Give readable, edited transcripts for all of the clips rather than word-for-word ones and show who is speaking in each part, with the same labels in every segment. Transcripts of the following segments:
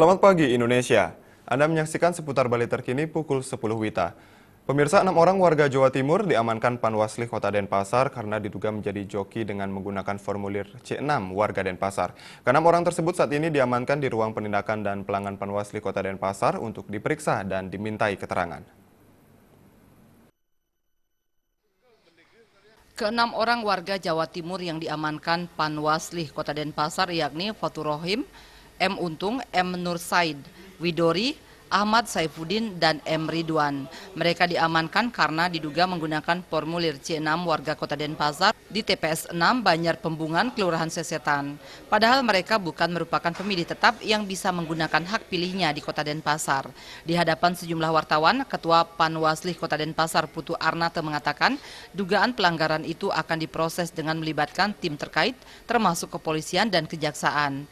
Speaker 1: Selamat pagi Indonesia. Anda menyaksikan seputar Bali terkini pukul 10 WITA. Pemirsa, 6 orang warga Jawa Timur diamankan Panwasli Kota Denpasar karena diduga menjadi joki dengan menggunakan formulir C6 warga Denpasar. Ke-6 orang tersebut saat ini diamankan di ruang penindakan dan pelangan Panwasli Kota Denpasar untuk diperiksa dan dimintai keterangan.
Speaker 2: Ke-6 orang warga Jawa Timur yang diamankan Panwasli Kota Denpasar yakni Fatur Rohim, M. Untung, M. Nur Said, Widori, Ahmad Saifuddin, dan M. Ridwan. Mereka diamankan karena diduga menggunakan formulir C6 warga Kota Denpasar di TPS 6 Banjar Pembungan, Kelurahan Sesetan. Padahal mereka bukan merupakan pemilih tetap yang bisa menggunakan hak pilihnya di Kota Denpasar. Di hadapan sejumlah wartawan, Ketua Panwasli Kota Denpasar Putu Arnate mengatakan dugaan pelanggaran itu akan diproses dengan melibatkan tim terkait termasuk kepolisian dan kejaksaan.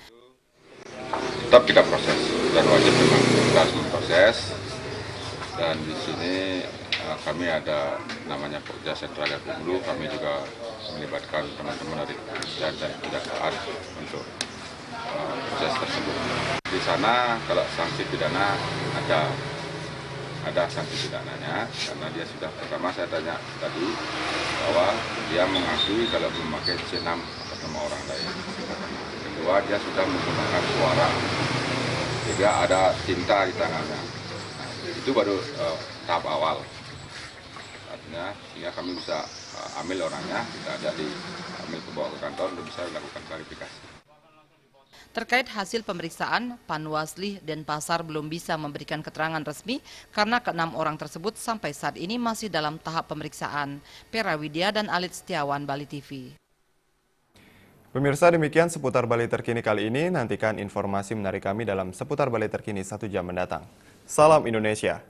Speaker 3: Tetap kita proses dan wajib memang kita harus memproses, dan di sini kami ada namanya Pokja Sentra Gakumdu, kami juga melibatkan teman-teman dari kepolisian dan kejaksaan untuk proses tersebut. Di sana kalau sanksi pidana ada sanksi pidananya karena dia sudah, pertama saya tanya tadi bahwa dia mengakui kalau memakai C6 atas nama orang lain. Kedua, dia sudah menggunakan suara, juga ada tinta di tangannya. Nah, itu baru tahap awal. Artinya sehingga kami bisa ambil orangnya, kita ada ambil ke bawah ke kantor untuk bisa dilakukan klarifikasi.
Speaker 2: Terkait hasil pemeriksaan, Panwasli Denpasar belum bisa memberikan keterangan resmi karena ke-6 orang tersebut sampai saat ini masih dalam tahap pemeriksaan. Pera Widya dan Alit Setiawan, Bali TV.
Speaker 1: Pemirsa, demikian seputar Bali terkini kali ini. Nantikan informasi menarik kami dalam seputar Bali terkini 1 jam mendatang. Salam Indonesia.